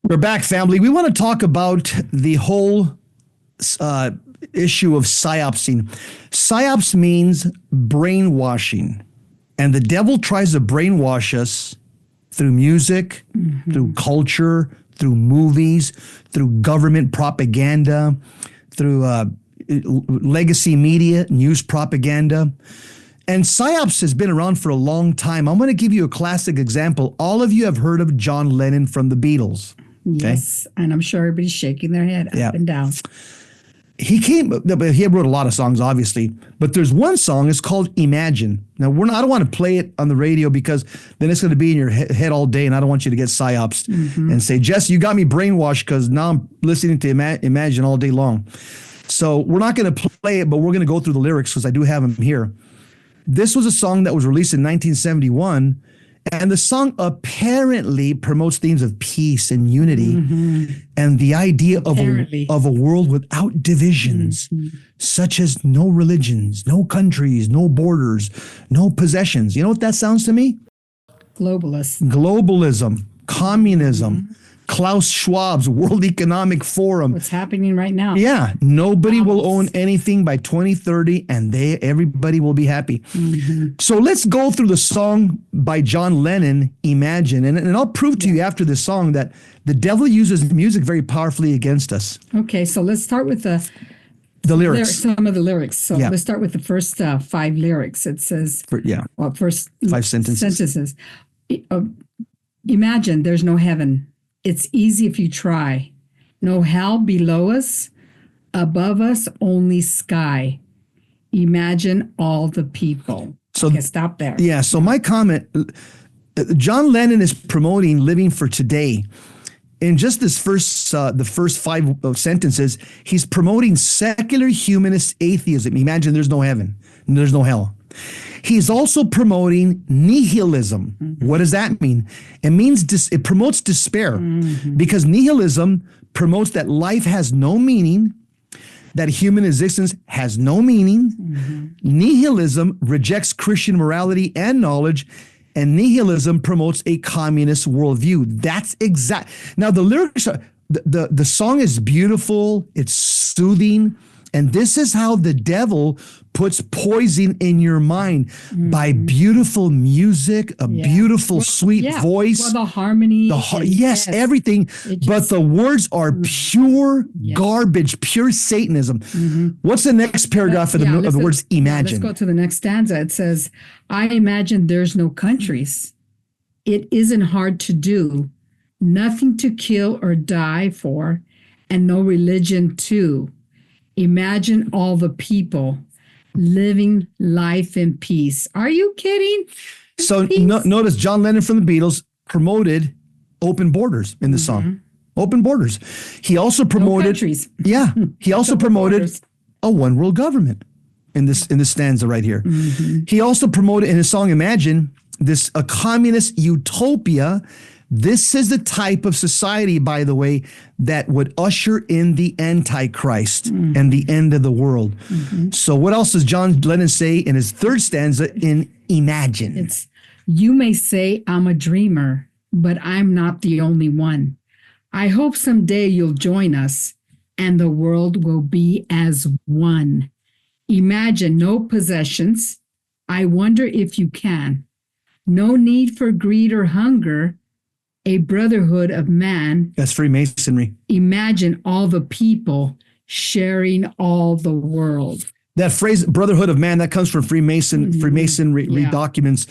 We're back, family. We want to talk about the whole issue of psyopsing. Psyops means brainwashing. And the devil tries to brainwash us through music, through culture, through movies, through government propaganda, through legacy media, news propaganda. And psyops has been around for a long time. I'm going to give you a classic example. All of you have heard of John Lennon from the Beatles. Okay? Yes, and I'm sure everybody's shaking their head up and down. He wrote a lot of songs, obviously, but there's one song, it's called Imagine. Now, I don't want to play it on the radio because then it's going to be in your head all day, and I don't want you to get psyops and say, Jess, you got me brainwashed because now I'm listening to Imagine all day long. So we're not going to play it, but we're going to go through the lyrics because I do have them here. This was a song that was released in 1971, and the song apparently promotes themes of peace and unity and the idea of a world without divisions, such as no religions, no countries, no borders, no possessions. You know what that sounds to me? Globalism, communism, Klaus Schwab's World Economic Forum. What's happening right now? Yeah, nobody will own anything by 2030, and everybody will be happy. So let's go through the song by John Lennon, Imagine, and I'll prove to you after this song that the devil uses music very powerfully against us. Okay, so let's start with the lyrics. Some of the lyrics. So let's start with the first 5 lyrics. It says, first 5 sentences. Imagine there's no heaven. It's easy if you try. No hell below us, above us only sky. Imagine all the people. So okay, stop there. Yeah, so my comment, John Lennon is promoting living for today. In just this the first 5 sentences, he's promoting secular humanist atheism. Imagine there's no heaven, there's no hell. He's also promoting nihilism. What does that mean? It means it promotes despair because nihilism promotes that life has no meaning, that human existence has no meaning. Nihilism rejects Christian morality and knowledge, and nihilism promotes a communist worldview. That's exact. Now the lyrics are, the song is beautiful, it's soothing, and this is how the devil puts poison in your mind by beautiful music, a beautiful, sweet voice. Well, the harmony. Everything. But the words are pure garbage, pure Satanism. What's the next paragraph of the words imagine? Let's go to the next stanza. It says, I imagine there's no countries. It isn't hard to do. Nothing to kill or die for, and no religion too. Imagine all the people living life in peace. Are you kidding? So notice John Lennon from the Beatles promoted open borders in the song. Open borders. He also promoted he also promoted a one world government in this stanza right here. He also promoted in his song Imagine a communist utopia. This is the type of society, by the way, that would usher in the Antichrist and the end of the world. So what else does John Lennon say in his third stanza in Imagine? You may say I'm a dreamer, but I'm not the only one. I hope someday you'll join us and the world will be as one. Imagine no possessions. I wonder if you can. No need for greed or hunger. A brotherhood of man. That's Freemasonry. Imagine all the people sharing all the world. That phrase, brotherhood of man, that comes from Freemasonry documents.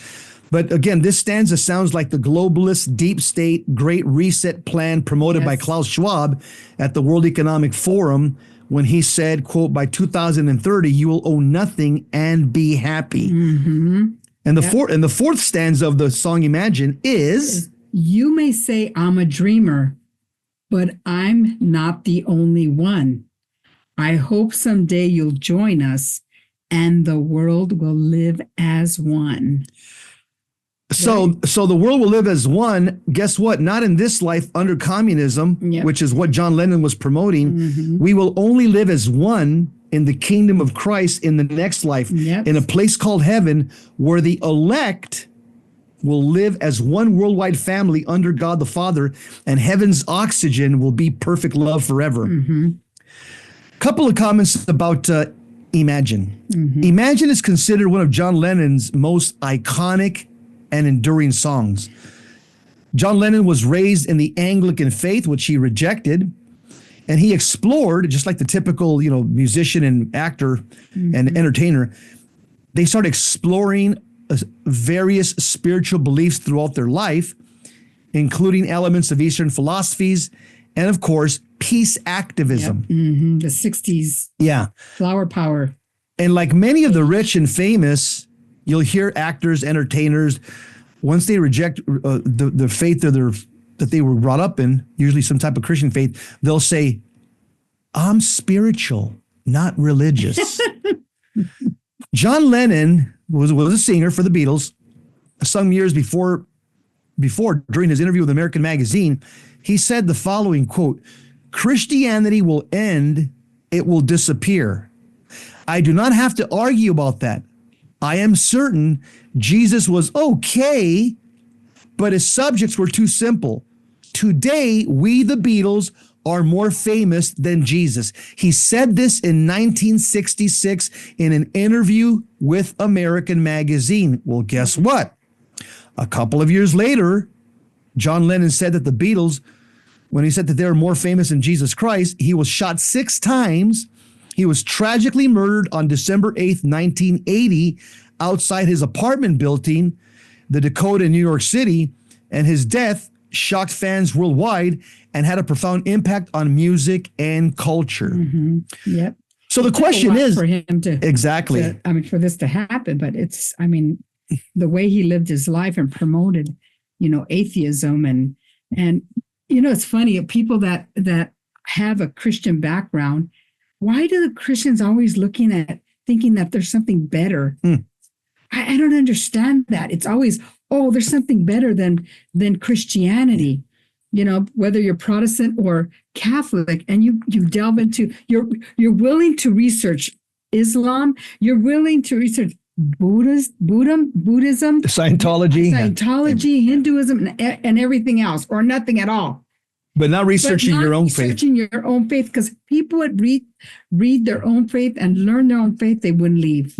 But again, this stanza sounds like the globalist deep state great reset plan promoted by Klaus Schwab at the World Economic Forum when he said, quote, by 2030, you will own nothing and be happy. And the fourth stanza of the song Imagine is... You may say I'm a dreamer, but I'm not the only one. I hope someday you'll join us and the world will live as one. So the world will live as one. Guess what? Not in this life under communism, which is what John Lennon was promoting. We will only live as one in the kingdom of Christ in the next life, in a place called heaven, where the elect will live as one worldwide family under God the Father, and heaven's oxygen will be perfect love forever. Mm-hmm. Couple of comments about Imagine. Mm-hmm. Imagine is considered one of John Lennon's most iconic and enduring songs. John Lennon was raised in the Anglican faith, which he rejected, and he explored, just like the typical, musician and actor and entertainer, they started exploring various spiritual beliefs throughout their life, including elements of Eastern philosophies and, of course, peace activism. Yep. Mm-hmm. The 60s. Yeah. Flower power. And like many of the rich and famous, you'll hear actors, entertainers, once they reject the faith that they were brought up in, usually some type of Christian faith, they'll say, I'm spiritual, not religious. John Lennon was a singer for the Beatles. Some years before, during his interview with American Magazine, he said the following quote, Christianity will end, it will disappear. I do not have to argue about that. I am certain Jesus was okay, but his subjects were too simple. Today, we, the Beatles, are more famous than Jesus. He said this in 1966 in an interview with American Magazine. Well, guess what? A couple of years later, John Lennon said that the Beatles, when he said that they were more famous than Jesus Christ, he was shot 6 times. He was tragically murdered on December 8th, 1980, outside his apartment building, the Dakota in New York City, and his death shocked fans worldwide and had a profound impact on music and culture. Mm-hmm. Yep. So the question is for him to exactly. For this to happen, but the way he lived his life and promoted, atheism and it's funny, people that have a Christian background, why do the Christians always thinking that there's something better? I don't understand that. It's always, there's something better than Christianity. Whether you're Protestant or Catholic, and you delve into, you're willing to research Islam, you're willing to research Buddhism, Scientology, Hinduism, and everything else, or nothing at all. But not researching your own faith. Researching your own faith, because people would read their own faith and learn their own faith, they wouldn't leave.